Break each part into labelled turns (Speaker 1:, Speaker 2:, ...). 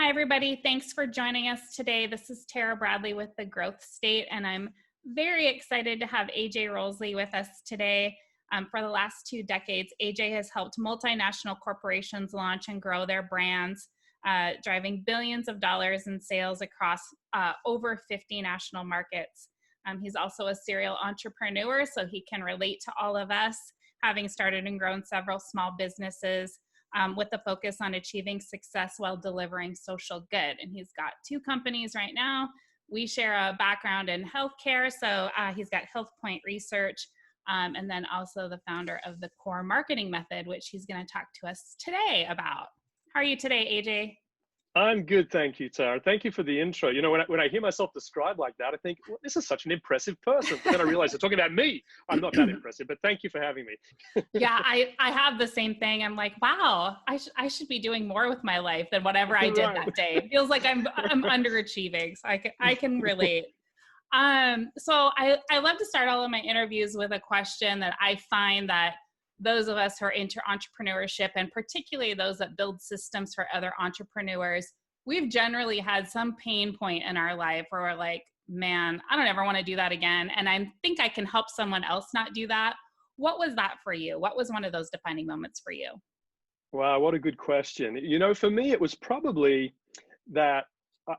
Speaker 1: Hi, everybody. Thanks for joining us today. This is Tara Bradley with The Growth State, and I'm very excited to have AJ Rollsy with us today. For the last 2 decades, AJ has helped multinational corporations launch and grow their brands, driving billions of dollars in sales across over 50 national markets. He's also a serial entrepreneur, so he can relate to all of us, having started and grown several small businesses with a focus on achieving success while delivering social good. And he's got 2 companies right now. We share a background in healthcare, so he's got Health Point Research, and then also the founder of the Core Marketing Method, which he's going to talk to us today about. How are you today, AJ?
Speaker 2: I'm good, thank you, Tara. Thank you for the intro. You know, when I hear myself described like that, I think, well, this is such an impressive person. But then I realize they're talking about me. I'm not that impressive, but thank you for having me.
Speaker 1: Yeah, I have the same thing. I'm like, wow, I should be doing more with my life than whatever I did that day. It feels like I'm underachieving, so I can relate. So I love to start all of my interviews with a question that I find that those of us who are into entrepreneurship, and particularly those that build systems for other entrepreneurs, we've generally had some pain point in our life where we're like, man, I don't ever want to do that again. And I think I can help someone else not do that. What was that for you? What was one of those defining moments for you?
Speaker 2: Wow, what a good question. You know, for me, it was probably that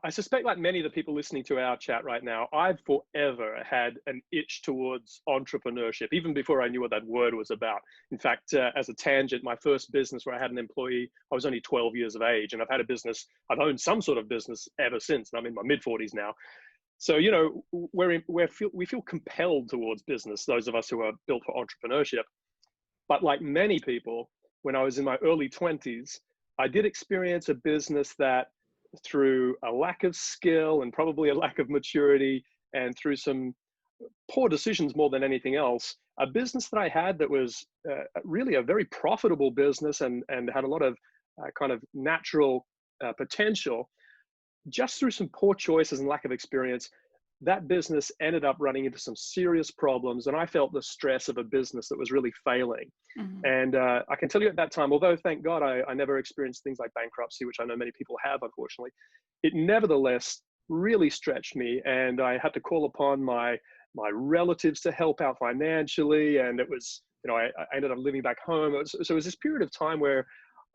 Speaker 2: I suspect, like many of the people listening to our chat right now, I've forever had an itch towards entrepreneurship, even before I knew what that word was about. In fact, as a tangent, my first business where I had an employee, I was only 12 years of age, and I've had a business, I've owned some sort of business ever since, and I'm in my mid-40s now. So, you know, we feel compelled towards business, those of us who are built for entrepreneurship. But like many people, when I was in my early 20s, I did experience a business that, through a lack of skill and probably a lack of maturity and through some poor decisions more than anything else, a business that I had that was really a very profitable business and had a lot of kind of natural potential, just through some poor choices and lack of experience, that business ended up running into some serious problems. And I felt the stress of a business that was really failing. Mm-hmm. And I can tell you at that time, although thank God I never experienced things like bankruptcy, which I know many people have, unfortunately, it nevertheless really stretched me. And I had to call upon my relatives to help out financially. And it was, you know, I ended up living back home. So it was this period of time where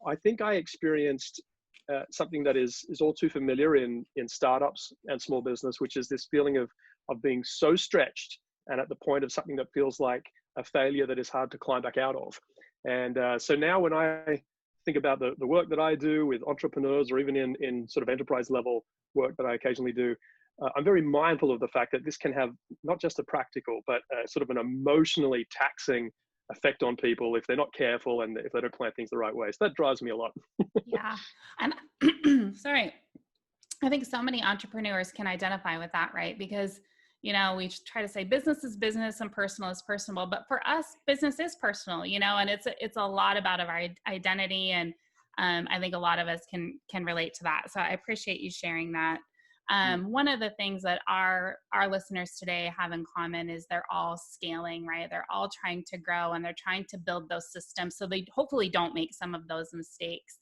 Speaker 2: I think I experienced something that is all too familiar in startups and small business, which is this feeling of being so stretched and at the point of something that feels like a failure that is hard to climb back out of. And so now when I think about the work that I do with entrepreneurs, or even in sort of enterprise level work that I occasionally do, I'm very mindful of the fact that this can have not just a practical, but sort of an emotionally taxing effect on people if they're not careful and if they don't plan things the right way. So that drives me a lot.
Speaker 1: Yeah. And sorry, I think so many entrepreneurs can identify with that, right? Because, you know, we try to say business is business and personal is personal, but for us, business is personal, you know, and it's a lot about our identity. And I think a lot of us can relate to that. So I appreciate you sharing that. One of the things that our listeners today have in common is they're all scaling, right? They're all trying to grow and they're trying to build those systems so they hopefully don't make some of those mistakes.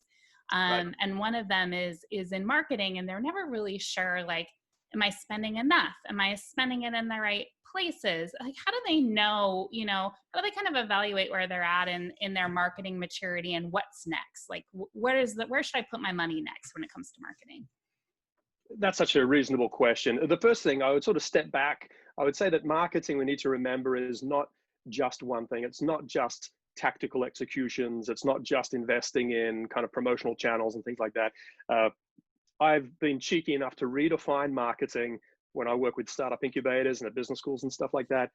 Speaker 1: Right. And one of them is in marketing, and they're never really sure, like, am I spending enough? Am I spending it in the right places? Like, how do they know, you know, how do they kind of evaluate where they're at in their marketing maturity and what's next? Like, where should I put my money next when it comes to marketing?
Speaker 2: That's such a reasonable question. The first thing I would sort of step back, I would say that marketing, we need to remember, is not just one thing. It's not just tactical executions. It's not just investing in kind of promotional channels and things like that. I've been cheeky enough to redefine marketing when I work with startup incubators and at business schools and stuff like that.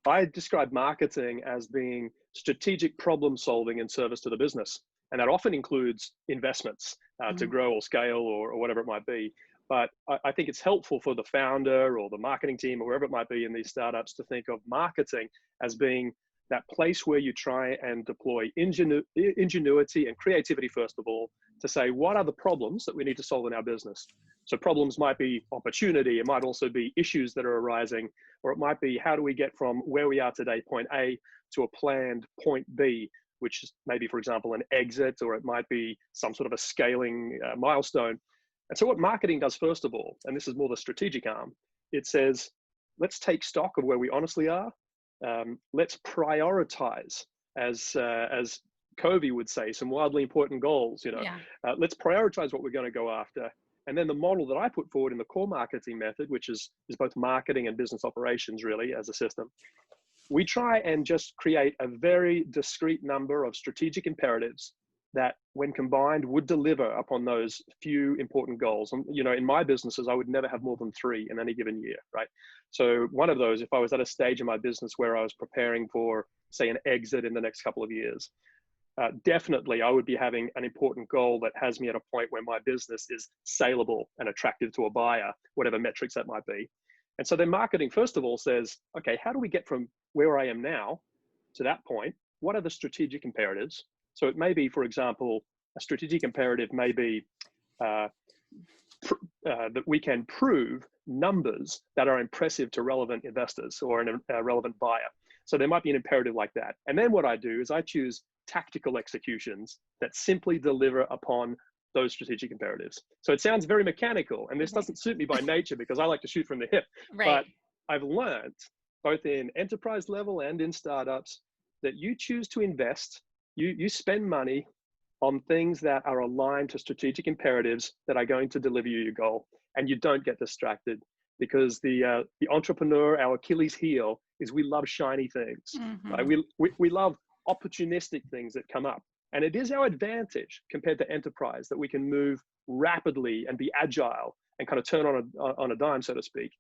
Speaker 2: I describe marketing as being strategic problem solving in service to the business. And that often includes investments to grow or scale or whatever it might be. But I think it's helpful for the founder or the marketing team or wherever it might be in these startups to think of marketing as being that place where you try and deploy ingenuity and creativity, first of all, to say, what are the problems that we need to solve in our business? So problems might be opportunity. It might also be issues that are arising, or it might be, how do we get from where we are today, point A, to a planned point B, which is maybe, for example, an exit, or it might be some sort of a scaling milestone. And so what marketing does, first of all, and this is more the strategic arm, it says, let's take stock of where we honestly are. Let's prioritize, as Covey would say, some wildly important goals.
Speaker 1: Yeah.
Speaker 2: Let's prioritize what we're going to go after. And then the model that I put forward in the core marketing method, which is both marketing and business operations really as a system, we try and just create a very discrete number of strategic imperatives that when combined would deliver upon those few important goals. And, in my businesses, I would never have more than 3 in any given year, right? So one of those, if I was at a stage in my business where I was preparing for, say, an exit in the next couple of years, definitely I would be having an important goal that has me at a point where my business is saleable and attractive to a buyer, whatever metrics that might be. And so then marketing, first of all, says, okay, how do we get from where I am now to that point? What are the strategic imperatives? So it may be, for example, a strategic imperative may be that we can prove numbers that are impressive to relevant investors or a relevant buyer. So there might be an imperative like that. And then what I do is I choose tactical executions that simply deliver upon those strategic imperatives. So it sounds very mechanical, and this doesn't suit me by nature because I like to shoot from the hip.
Speaker 1: Right.
Speaker 2: But I've learned, both in enterprise level and in startups, that you choose to invest, you spend money on things that are aligned to strategic imperatives that are going to deliver you your goal, and you don't get distracted, because the entrepreneur, our Achilles heel, is we love shiny things.
Speaker 1: Mm-hmm.
Speaker 2: Right? We love opportunistic things that come up. And it is our advantage compared to enterprise that we can move rapidly and be agile and kind of turn on a dime, so to speak.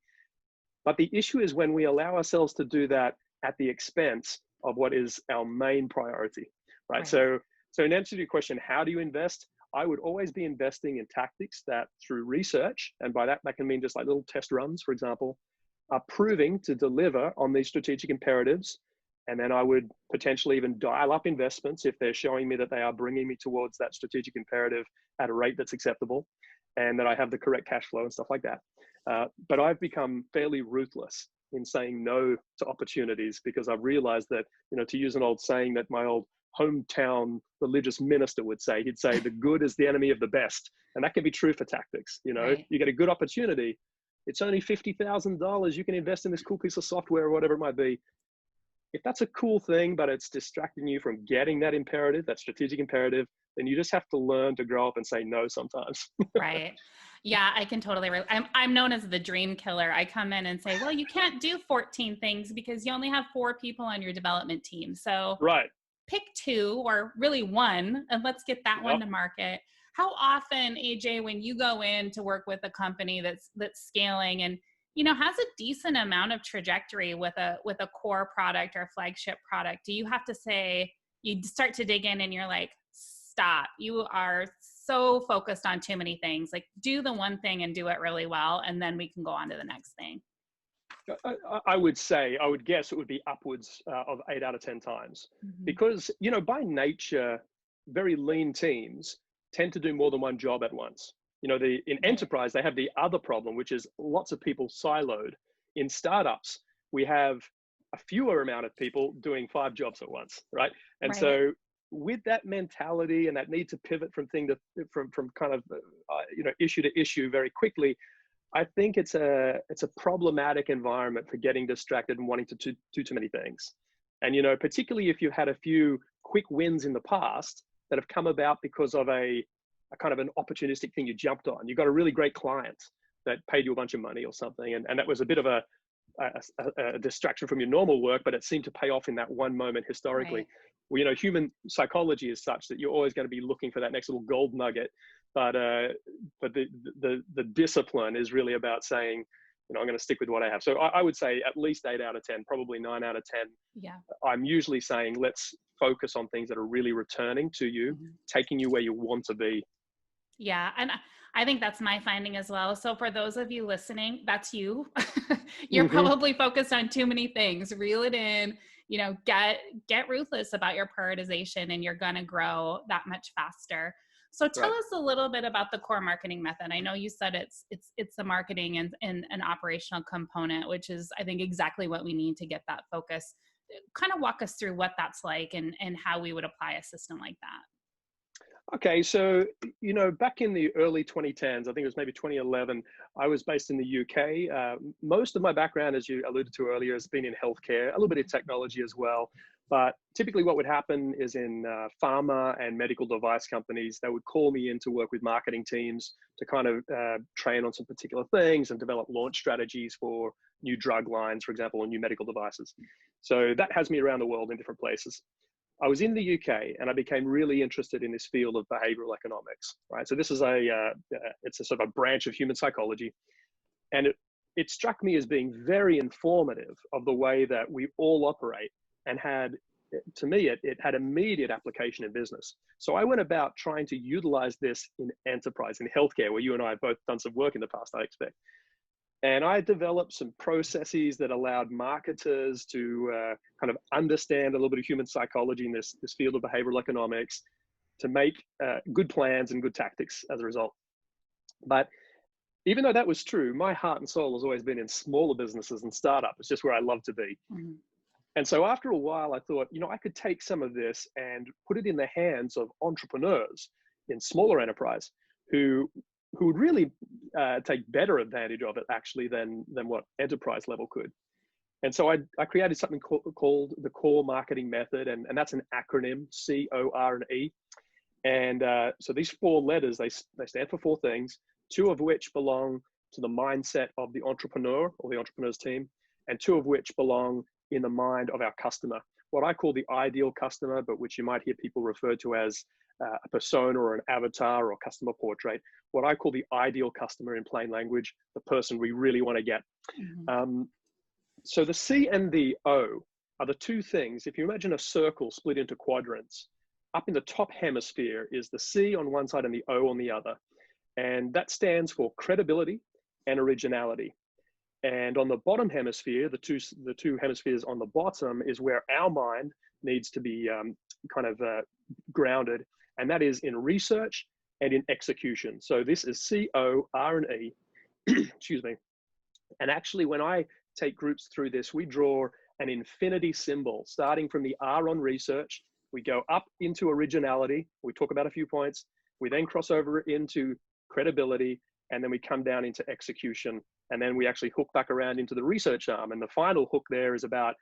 Speaker 2: But the issue is when we allow ourselves to do that at the expense of what is our main priority, right? So in answer to your question, how do you invest? I would always be investing in tactics that, through research, and by that can mean just like little test runs, for example, are proving to deliver on these strategic imperatives. And then I would potentially even dial up investments if they're showing me that they are bringing me towards that strategic imperative at a rate that's acceptable, and that I have the correct cash flow and stuff like that. But I've become fairly ruthless in saying no to opportunities, because I've realized that, to use an old saying that my old hometown religious minister would say, he'd say, the good is the enemy of the best. And that can be true for tactics.
Speaker 1: Right.
Speaker 2: You get a good opportunity. It's only $50,000. You can invest in this cool piece of software or whatever it might be. If that's a cool thing, but it's distracting you from getting that imperative, that strategic imperative, then you just have to learn to grow up and say no sometimes.
Speaker 1: Right. Yeah, I can totally relate. I'm known as the dream killer. I come in and say, well, you can't do 14 things because you only have 4 people on your development team. So
Speaker 2: Right.
Speaker 1: pick 2, or really 1, and let's get that one to market. How often, AJ, when you go in to work with a company that's scaling and has a decent amount of trajectory with a core product or flagship product, do you have to say, you start to dig in and you're like, stop, you are so focused on too many things, like do the one thing and do it really well, and then we can go on to the next thing?
Speaker 2: I would guess it would be upwards of 8 out of 10 times, because, by nature, very lean teams tend to do more than one job at once. In enterprise, they have the other problem, which is lots of people siloed. In startups, we have a fewer amount of people doing 5 jobs at once, right? And so with that mentality and that need to pivot from kind of, issue to issue very quickly, I think it's a problematic environment for getting distracted and wanting to do too many things. And, particularly if you've had a few quick wins in the past that have come about because of a kind of an opportunistic thing you jumped on. You got a really great client that paid you a bunch of money or something, and that was a bit of a distraction from your normal work, but it seemed to pay off in that one moment historically. Well, human psychology is such that you're always going to be looking for that next little gold nugget. But the discipline is really about saying, I'm going to stick with what I have. So I would say at least 8 out of 10, probably 9 out of 10.
Speaker 1: Yeah.
Speaker 2: I'm usually saying, let's focus on things that are really returning to you, taking you where you want to be.
Speaker 1: Yeah. And I think that's my finding as well. So for those of you listening, that's you. You're probably focused on too many things. Reel it in, get ruthless about your prioritization, and you're going to grow that much faster. So tell us a little bit about the core marketing method. I know you said it's the marketing and an operational component, which is, I think, exactly what we need to get that focus. Kind of walk us through what that's like and how we would apply a system like that.
Speaker 2: Okay, so back in the early 2010s, I think it was maybe 2011, I was based in the UK. Most of my background, as you alluded to earlier, has been in healthcare, a little bit of technology as well. But typically, what would happen is in pharma and medical device companies, they would call me in to work with marketing teams to kind of train on some particular things and develop launch strategies for new drug lines, for example, or new medical devices. So that has me around the world in different places. I was in the UK and I became really interested in this field of behavioral economics, right? So this is it's a sort of a branch of human psychology. And it struck me as being very informative of the way that we all operate and to me, it had immediate application in business. So I went about trying to utilize this in enterprise, in healthcare, where you and I have both done some work in the past, I expect. And I developed some processes that allowed marketers to kind of understand a little bit of human psychology in this field of behavioral economics to make good plans and good tactics as a result. But even though that was true, my heart and soul has always been in smaller businesses and startups. It's just where I love to be.
Speaker 1: Mm-hmm.
Speaker 2: And so after a while, I thought, I could take some of this and put it in the hands of entrepreneurs in smaller enterprise who would really take better advantage of it actually than what enterprise level could. And so I created something called the Core Marketing Method, and that's an acronym, CORE. And so these four letters, they stand for four things, two of which belong to the mindset of the entrepreneur or the entrepreneur's team, and two of which belong in the mind of our customer, what I call the ideal customer, but which you might hear people refer to as a persona or an avatar or customer portrait, what I call the ideal customer in plain language, the person we really want to get. Mm-hmm. So the C and the O are the two things. If you imagine a circle split into quadrants, up in the top hemisphere is the C on one side and the O on the other. And that stands for credibility and originality. And on the bottom hemisphere, the two hemispheres on the bottom is where our mind needs to be grounded, and that is in research and in execution. So this is CORE, excuse me. And actually, when I take groups through this, we draw an infinity symbol, starting from the R on research. We go up into originality. We talk about a few points. We then cross over into credibility, and then we come down into execution. And then we actually hook back around into the research arm. And the final hook there is about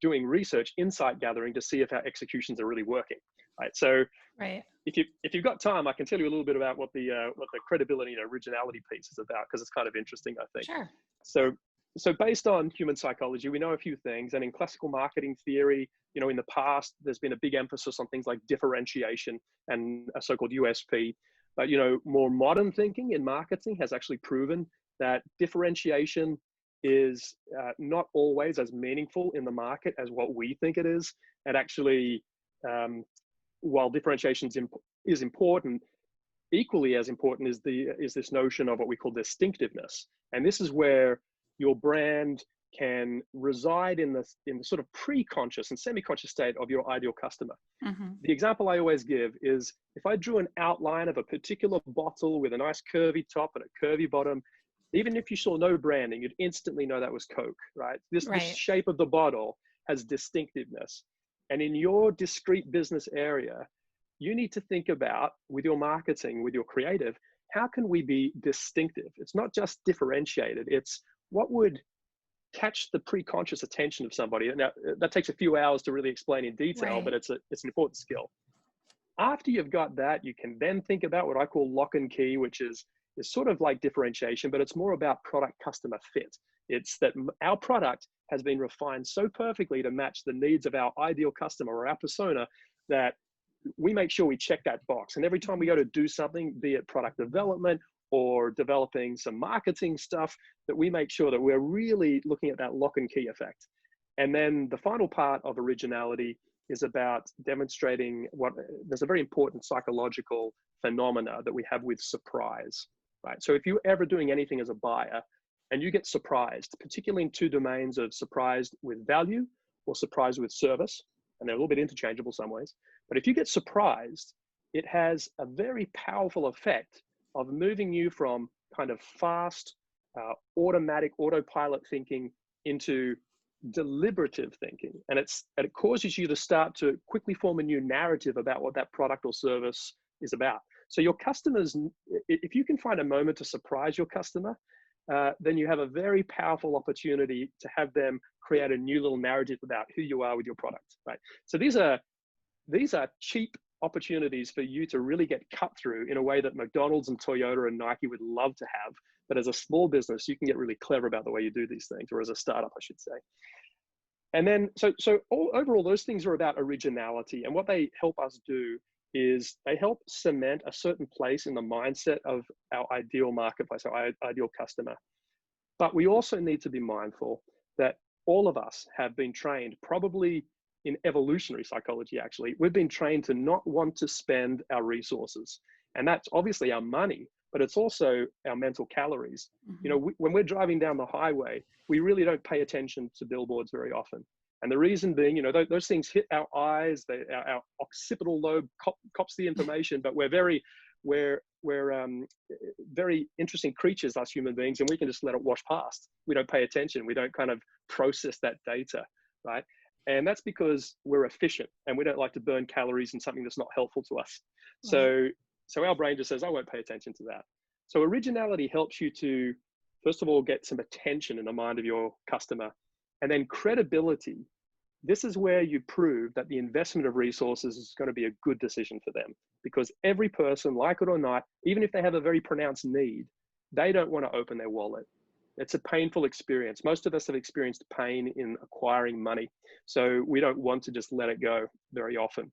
Speaker 2: doing research, insight gathering to see if our executions are really working. Right. So
Speaker 1: right.
Speaker 2: If you've got time, I can tell you a little bit about what the credibility and originality piece is about, because it's kind of interesting, I think.
Speaker 1: Sure.
Speaker 2: So based on human psychology, we know a few things. And in classical marketing theory, in the past, there's been a big emphasis on things like differentiation and a so-called USP. But, more modern thinking in marketing has actually proven that differentiation is not always as meaningful in the market as what we think it is. And actually, while differentiation is important, equally as important is this notion of what we call distinctiveness. And this is where your brand can reside in the sort of pre-conscious and semi-conscious state of your ideal customer. Mm-hmm. The example I always give is if I drew an outline of a particular bottle with a nice curvy top and a curvy bottom, even if you saw no branding, you'd instantly know that was Coke, right? This shape of the bottle has distinctiveness. And in your discrete business area, you need to think about, with your marketing, with your creative, how can we be distinctive? It's not just differentiated, it's what would catch the pre-conscious attention of somebody. Now, that takes a few hours to really explain in detail, but it's an important skill. After you've got that, you can then think about what I call lock and key, which is sort of like differentiation, but it's more about product customer fit. It's that our product has been refined so perfectly to match the needs of our ideal customer or our persona that we make sure we check that box. And every time we go to do something, be it product development or developing some marketing stuff, that we make sure that we're really looking at that lock and key effect. And then the final part of originality is about demonstrating there's a very important psychological phenomena that we have with surprise, right? So if you're ever doing anything as a buyer and you get surprised, particularly in two domains of surprised with value or surprised with service, and they're a little bit interchangeable some ways, but if you get surprised, it has a very powerful effect of moving you from kind of fast, automatic autopilot thinking into deliberative thinking, and it causes you to start to quickly form a new narrative about what that product or service is about. So your customers, if you can find a moment to surprise your customer, then you have a very powerful opportunity to have them create a new little narrative about who you are with your product, right? So these are cheap opportunities for you to really get cut through in a way that McDonald's and Toyota and Nike would love to have. But as a small business, you can get really clever about the way you do these things, or as a startup, I should say. And then, overall, those things are about originality. And what they help us do is they help cement a certain place in the mindset of our ideal marketplace, our ideal customer. But we also need to be mindful that all of us have been trained, probably in evolutionary psychology, actually, we've been trained to not want to spend our resources. And that's obviously our money, but it's also our mental calories.
Speaker 1: Mm-hmm.
Speaker 2: You know, when we're driving down the highway, we really don't pay attention to billboards very often. And the reason being, you know, those things hit our eyes, our occipital lobe cops the information, but we're very interesting creatures, us human beings, and we can just let it wash past. We don't pay attention. We don't kind of process that data, right? And that's because we're efficient and we don't like to burn calories in something that's not helpful to us. Right. So our brain just says, I won't pay attention to that. So originality helps you to, first of all, get some attention in the mind of your customer. And then credibility, this is where you prove that the investment of resources is going to be a good decision for them. Because every person, like it or not, even if they have a very pronounced need, they don't want to open their wallet. It's a painful experience. Most of us have experienced pain in acquiring money. So we don't want to just let it go very often.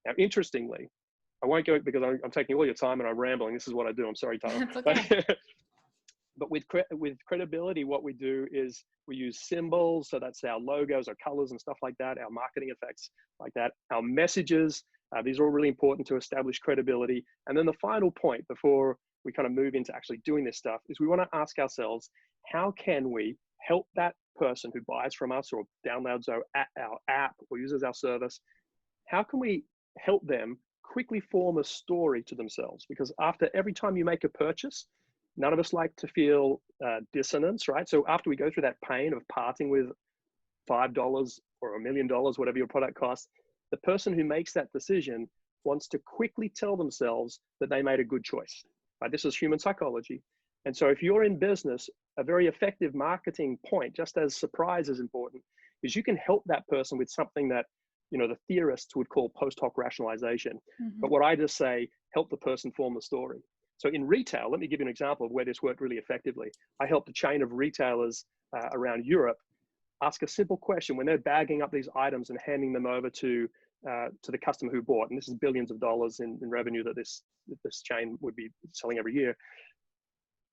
Speaker 2: Now, interestingly, I won't go because I'm taking all your time and I'm rambling. This is what I do. I'm sorry, Tyler.
Speaker 1: That's okay.
Speaker 2: But with credibility, what we do is we use symbols. So that's our logos, our colors and stuff like that, our marketing effects like that, our messages. These are all really important to establish credibility. And then the final point before we kind of move into actually doing this stuff is we want to ask ourselves, how can we help that person who buys from us or downloads our app or uses our service? How can we help them quickly form a story to themselves? Because after every time you make a purchase, none of us like to feel dissonance, right? So after we go through that pain of parting with $5 or $1 million, whatever your product costs, the person who makes that decision wants to quickly tell themselves that they made a good choice. Right? This is human psychology. And so if you're in business, a very effective marketing point, just as surprise is important, is you can help that person with something that, you know, the theorists would call post hoc rationalization. Mm-hmm. But what I just say, help the person form a story. So in retail, let me give you an example of where this worked really effectively. I helped a chain of retailers around Europe ask a simple question when they're bagging up these items and handing them over to the customer who bought, and this is billions of dollars in revenue that this chain would be selling every year.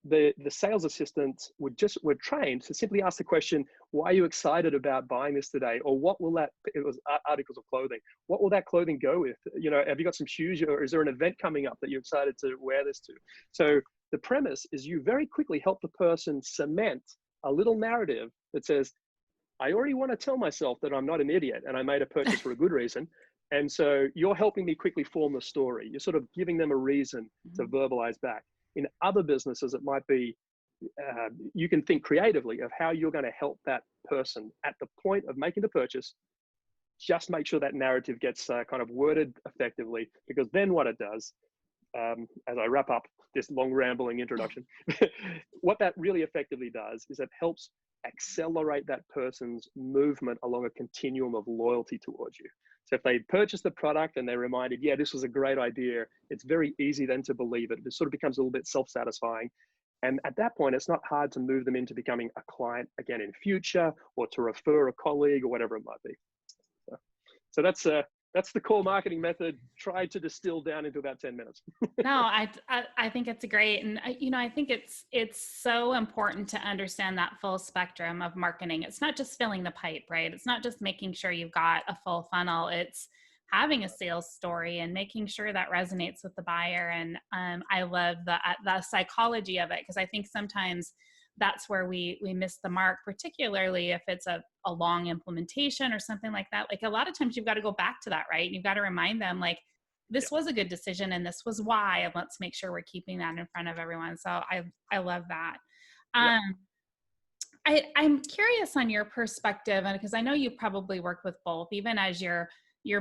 Speaker 2: The sales assistants were trained to simply ask the question, why are you excited about buying this today? Or what will it was articles of clothing. What will that clothing go with? You know, have you got some shoes or is there an event coming up that you're excited to wear this to? So the premise is you very quickly help the person cement a little narrative that says, I already want to tell myself that I'm not an idiot and I made a purchase for a good reason. And so you're helping me quickly form a story. You're sort of giving them a reason to verbalize back. In other businesses, it might be, you can think creatively of how you're going to help that person at the point of making the purchase. Just make sure that narrative gets kind of worded effectively, because then what it does, as I wrap up this long rambling introduction, what that really effectively does is it helps accelerate that person's movement along a continuum of loyalty towards you. So if they purchase the product and they're reminded, yeah, this was a great idea, it's very easy then to believe it. It sort of becomes a little bit self-satisfying. And at that point, it's not hard to move them into becoming a client again in future, or to refer a colleague or whatever it might be. So that's the core marketing method. Try to distill down into about 10 minutes.
Speaker 1: No, I think it's great. And I think it's so important to understand that full spectrum of marketing. It's not just filling the pipe, right? It's not just making sure you've got a full funnel. It's having a sales story and making sure that resonates with the buyer. And I love the psychology of it, because I think sometimes that's where we miss the mark, particularly if it's a long implementation or something like that. Like a lot of times you've got to go back to that, right? And you've got to remind them, like, this was a good decision and this was why, and let's make sure we're keeping that in front of everyone. So I love that. I'm curious on your perspective, and because I know you probably work with both, even as you're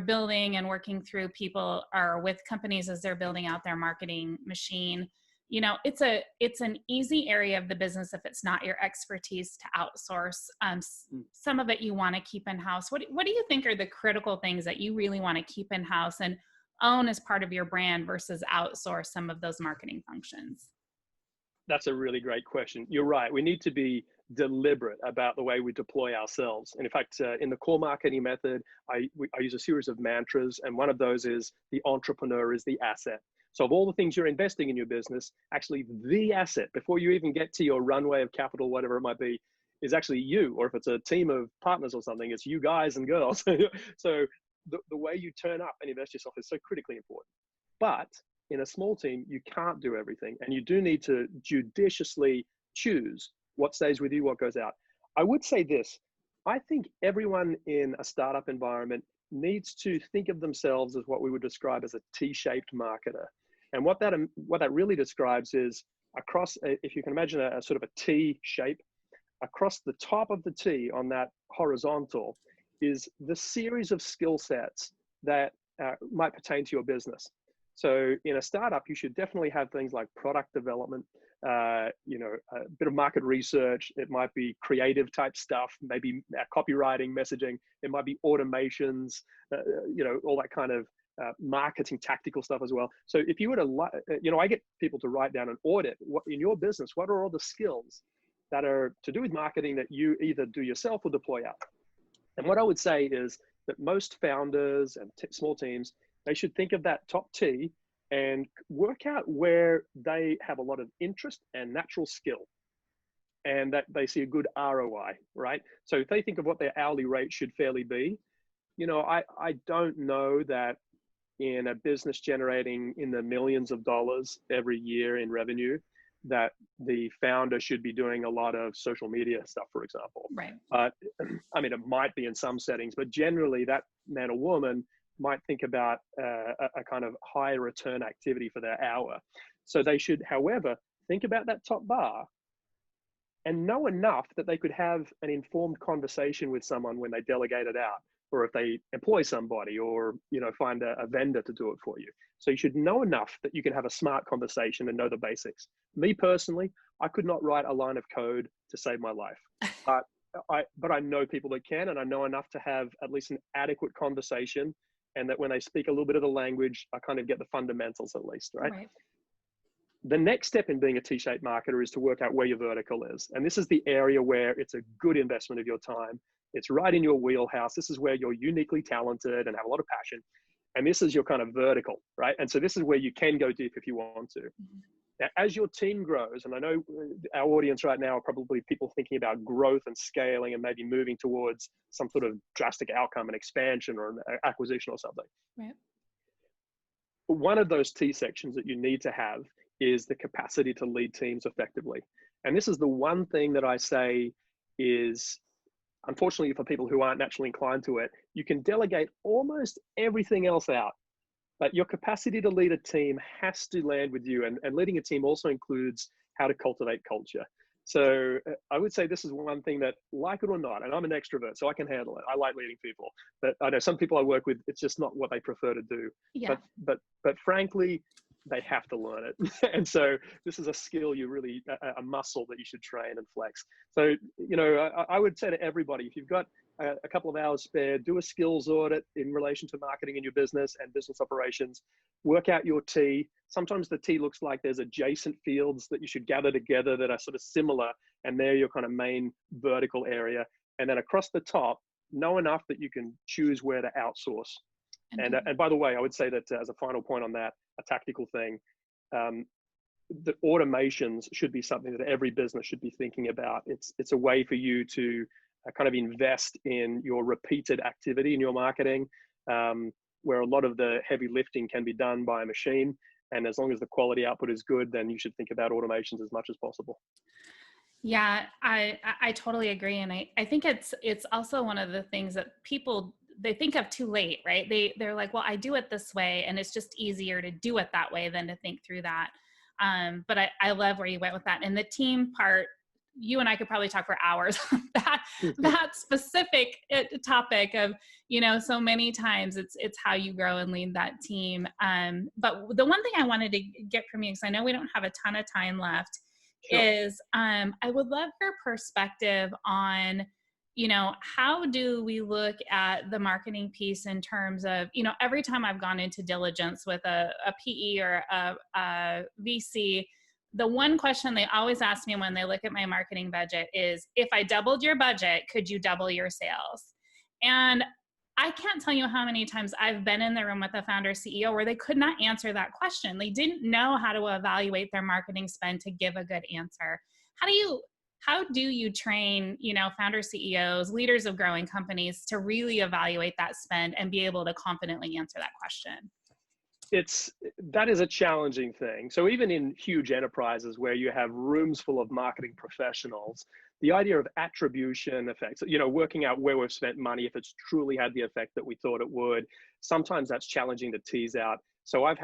Speaker 1: building and working through people or with companies as they're building out their marketing machine. It's an easy area of the business if it's not your expertise to outsource. Some of it you want to keep in house. What do you think are the critical things that you really want to keep in house and own as part of your brand versus outsource some of those marketing functions?
Speaker 2: That's a really great question. You're right. We need to be deliberate about the way we deploy ourselves. And in fact, in the core marketing method, I use a series of mantras, and one of those is the entrepreneur is the asset. So of all the things you're investing in your business, actually the asset, before you even get to your runway of capital, whatever it might be, is actually you. Or if it's a team of partners or something, it's you guys and girls. So the way you turn up and invest yourself is so critically important. But in a small team, you can't do everything, and you do need to judiciously choose what stays with you, what goes out. I would say this: I think everyone in a startup environment needs to think of themselves as what we would describe as a T-shaped marketer. And what that really describes is across, if you can imagine a sort of a T shape, across the top of the T on that horizontal is the series of skill sets that might pertain to your business. So in a startup, you should definitely have things like product development, a bit of market research. It might be creative type stuff, maybe copywriting, messaging. It might be automations, all that kind of marketing tactical stuff as well. So if you were to, I get people to write down an audit. What in your business, what are all the skills that are to do with marketing that you either do yourself or deploy out? And what I would say is that most founders and small teams, they should think of that top T and work out where they have a lot of interest and natural skill, and that they see a good ROI, right? So if they think of what their hourly rate should fairly be, I don't know that in a business generating in the millions of dollars every year in revenue, that the founder should be doing a lot of social media stuff, for example.
Speaker 1: Right.
Speaker 2: I mean, it might be in some settings, but generally that man or woman might think about a kind of high return activity for their hour. So they should, however, think about that top bar and know enough that they could have an informed conversation with someone when they delegate it out, or if they employ somebody, or find a vendor to do it for you. So you should know enough that you can have a smart conversation and know the basics. Me personally, I could not write a line of code to save my life. But I know people that can, and I know enough to have at least an adequate conversation, and that when they speak a little bit of the language, I kind of get the fundamentals at least, right? The next step in being a T-shaped marketer is to work out where your vertical is. And this is the area where it's a good investment of your time. It's right in your wheelhouse. This is where you're uniquely talented and have a lot of passion. And this is your kind of vertical, right? And so this is where you can go deep if you want to. Now, as your team grows, and I know our audience right now are probably people thinking about growth and scaling and maybe moving towards some sort of drastic outcome, an expansion or an acquisition or something.
Speaker 1: Right.
Speaker 2: One of those T sections that you need to have is the capacity to lead teams effectively. And this is the one thing that I say is, unfortunately for people who aren't naturally inclined to it, you can delegate almost everything else out. But your capacity to lead a team has to land with you. And leading a team also includes how to cultivate culture. So I would say this is one thing that, like it or not, and I'm an extrovert, so I can handle it. I like leading people. But I know some people I work with, it's just not what they prefer to do.
Speaker 1: Yeah.
Speaker 2: But frankly, they have to learn it. And so this is a skill you really, a muscle that you should train and flex. So, I would say to everybody, if you've got a couple of hours spare, do a skills audit in relation to marketing in your business and business operations. Work out your T. Sometimes the T looks like there's adjacent fields that you should gather together that are sort of similar, and they're your kind of main vertical area. And then across the top, know enough that you can choose where to outsource. And by the way, I would say that as a final point on that, a tactical thing, the automations should be something that every business should be thinking about. It's a way for you to kind of invest in your repeated activity in your marketing, where a lot of the heavy lifting can be done by a machine. And as long as the quality output is good, then you should think about automations as much as possible.
Speaker 1: Yeah, I totally agree. And I think it's also one of the things that people, they think of too late, right? They're like, well, I do it this way, and it's just easier to do it that way than to think through that. But I love where you went with that. And the team part, you and I could probably talk for hours on that specific topic of, so many times it's how you grow and lead that team. But the one thing I wanted to get from you, because I know we don't have a ton of time left,
Speaker 2: Sure.
Speaker 1: is I would love your perspective on, how do we look at the marketing piece in terms of, every time I've gone into diligence with a PE or a VC, the one question they always ask me when they look at my marketing budget is, if I doubled your budget, could you double your sales? And I can't tell you how many times I've been in the room with a founder CEO where they could not answer that question. They didn't know how to evaluate their marketing spend to give a good answer. How do you train, founder CEOs, leaders of growing companies to really evaluate that spend and be able to confidently answer that question?
Speaker 2: That is a challenging thing. So even in huge enterprises where you have rooms full of marketing professionals, the idea of attribution effects, working out where we've spent money, if it's truly had the effect that we thought it would, sometimes that's challenging to tease out. So I've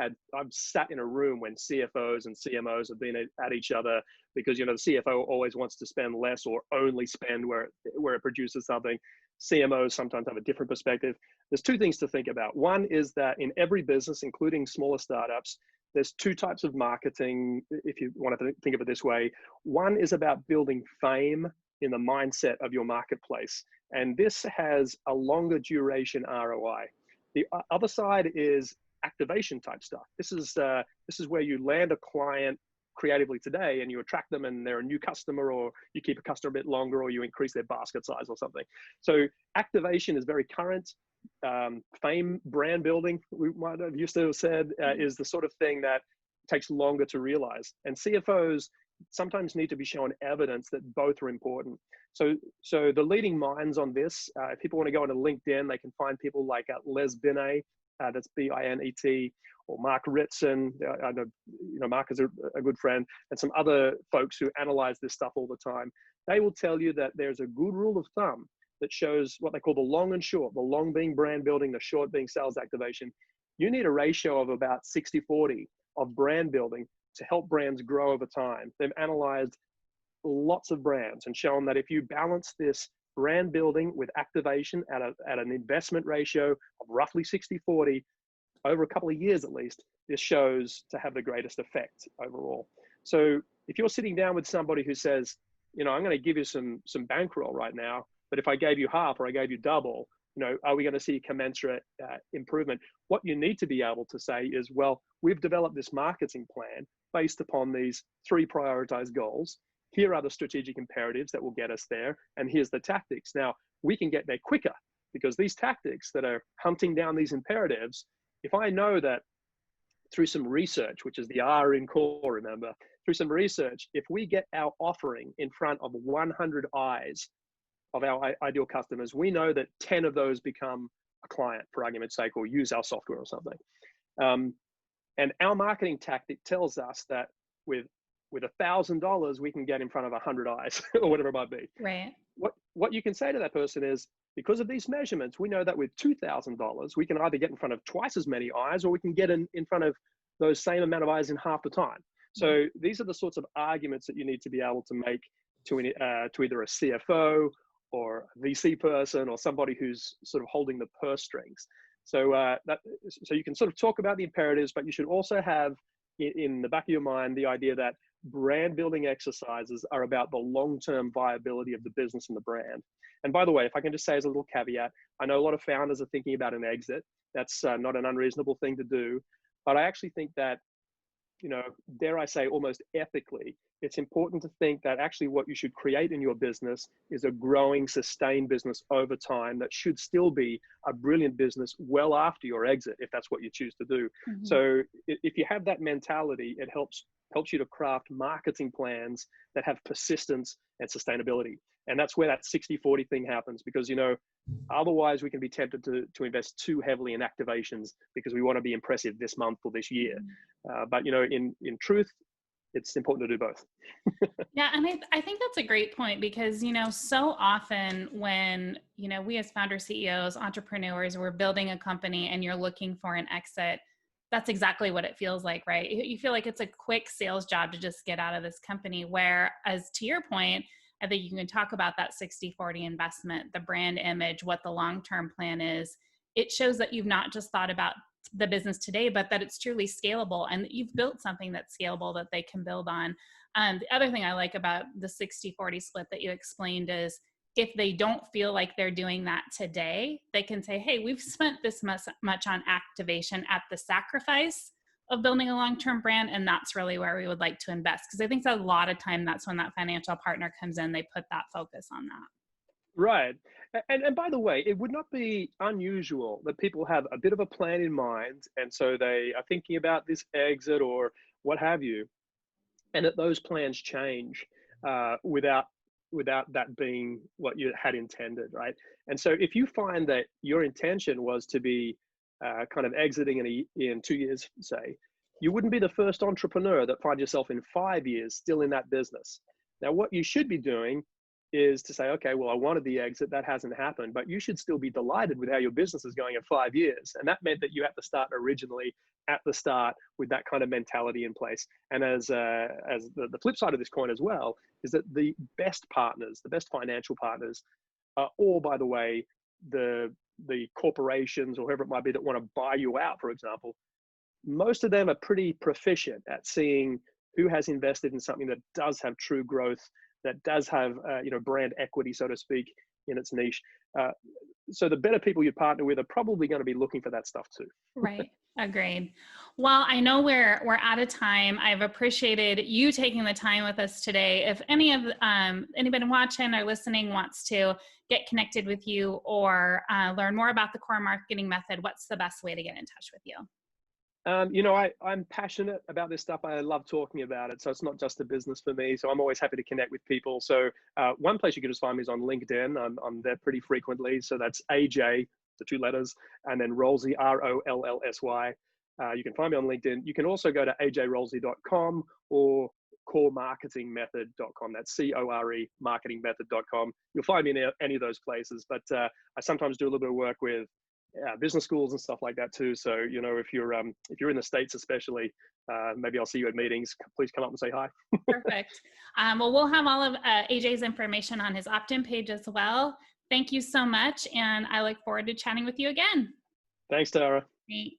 Speaker 2: sat in a room when CFOs and CMOs have been at each other because, the CFO always wants to spend less or only spend where it produces something. CMOs sometimes have a different perspective. There's two things to think about. One is that in every business, including smaller startups, there's two types of marketing, if you want to think of it this way. One is about building fame in the mindset of your marketplace. And this has a longer duration ROI. The other side is activation type stuff. This is where you land a client creatively today and you attract them and they're a new customer, or you keep a customer a bit longer, or you increase their basket size or something. So activation is very current. Fame, brand building, we might have used to have said, is the sort of thing that takes longer to realize. And CFOs sometimes need to be shown evidence that both are important. So the leading minds on this, if people want to go into LinkedIn, they can find people like Les Binet, that's Binet, or Mark Ritson. I know Mark is a good friend, and some other folks who analyze this stuff all the time. They will tell you that there's a good rule of thumb that shows what they call the long and short, the long being brand building, the short being sales activation. You need a ratio of about 60-40 of brand building to help brands grow over time. They've analyzed lots of brands and shown that if you balance this brand building with activation at an investment ratio of roughly 60-40, over a couple of years at least, this shows to have the greatest effect overall. So if you're sitting down with somebody who says, I'm going to give you some bankroll right now, but if I gave you half or I gave you double, are we going to see commensurate improvement? What you need to be able to say is, well, we've developed this marketing plan based upon these 3 prioritized goals. Here are the strategic imperatives that will get us there, and here's the tactics. Now, we can get there quicker because these tactics that are hunting down these imperatives, if I know that through some research, which is the R in core, remember, through some research, if we get our offering in front of 100 eyes of our ideal customers, we know that 10 of those become a client, for argument's sake, or use our software or something. And our marketing tactic tells us that with $1,000, we can get in front of 100 eyes or whatever it might be.
Speaker 1: Right.
Speaker 2: What you can say to that person is, because of these measurements, we know that with $2,000, we can either get in front of twice as many eyes, or we can get in front of those same amount of eyes in half the time. So these are the sorts of arguments that you need to be able to make to either a CFO or a VC person or somebody who's sort of holding the purse strings. So so you can sort of talk about the imperatives, but you should also have in the back of your mind the idea that brand building exercises are about the long-term viability of the business and the brand. And by the way, if I can just say as a little caveat, I know a lot of founders are thinking about an exit. That's not an unreasonable thing to do. But I actually think that, dare I say, almost ethically, it's important to think that actually what you should create in your business is a growing, sustained business over time that should still be a brilliant business well after your exit, if that's what you choose to do. Mm-hmm. So if you have that mentality, it helps you to craft marketing plans that have persistence and sustainability. And that's where that 60-40 thing happens, because, otherwise we can be tempted to invest too heavily in activations because we want to be impressive this month or this year. But, in truth, it's important to do both.
Speaker 1: Yeah. And I think that's a great point because, so often when, we as founder CEOs, entrepreneurs, we're building a company and you're looking for an exit, That's exactly what it feels like, right? You feel like it's a quick sales job to just get out of this company. Whereas to your point, I think you can talk about that 60-40 investment, the brand image, what the long-term plan is. It shows that you've not just thought about the business today, but that it's truly scalable and that you've built something that's scalable that they can build on. The other thing I like about the 60-40 split that you explained is if they don't feel like they're doing that today, they can say, hey, we've spent this much on activation at the sacrifice of building a long-term brand. And that's really where we would like to invest. Because I think a lot of time that's when that financial partner comes in, they put that focus on that.
Speaker 2: Right. And by the way, it would not be unusual that people have a bit of a plan in mind. And so they are thinking about this exit or what have you. And that those plans change without that being what you had intended, right? And so if you find that your intention was to be kind of exiting in 2 years, say, you wouldn't be the first entrepreneur that find yourself in 5 years still in that business. Now, what you should be doing is to say, okay, well, I wanted the exit, that hasn't happened, but you should still be delighted with how your business is going in 5 years. And that meant that you had to start originally at the start with that kind of mentality in place. And as the flip side of this coin as well, is that the best partners, the best financial partners are all, by the way, the corporations or whoever it might be that want to buy you out, for example. Most of them are pretty proficient at seeing who has invested in something that does have true growth, that does have brand equity, so to speak, in its niche. So the better people you partner with are probably going to be looking for that stuff too.
Speaker 1: Right. Agreed. Well, I know we're out of time. I've appreciated you taking the time with us today. If anybody watching or listening wants to get connected with you or learn more about the core marketing method, what's the best way to get in touch with you?
Speaker 2: I'm passionate about this stuff. I love talking about it. So it's not just a business for me. So I'm always happy to connect with people. So one place you can just find me is on LinkedIn. I'm there pretty frequently. So that's AJ, the 2 letters, and then Rollsy, Rollsy. You can find me on LinkedIn. You can also go to ajrollsy.com or coremarketingmethod.com. That's CORE marketingmethod.com. You'll find me in any of those places. But I sometimes do a little bit of work with business schools and stuff like that too. So, if you're in the States, especially, maybe I'll see you at meetings. Please come up and say hi.
Speaker 1: Perfect. Well, we'll have all of AJ's information on his opt-in page as well. Thank you so much. And I look forward to chatting with you again.
Speaker 2: Thanks, Tara.
Speaker 1: Great.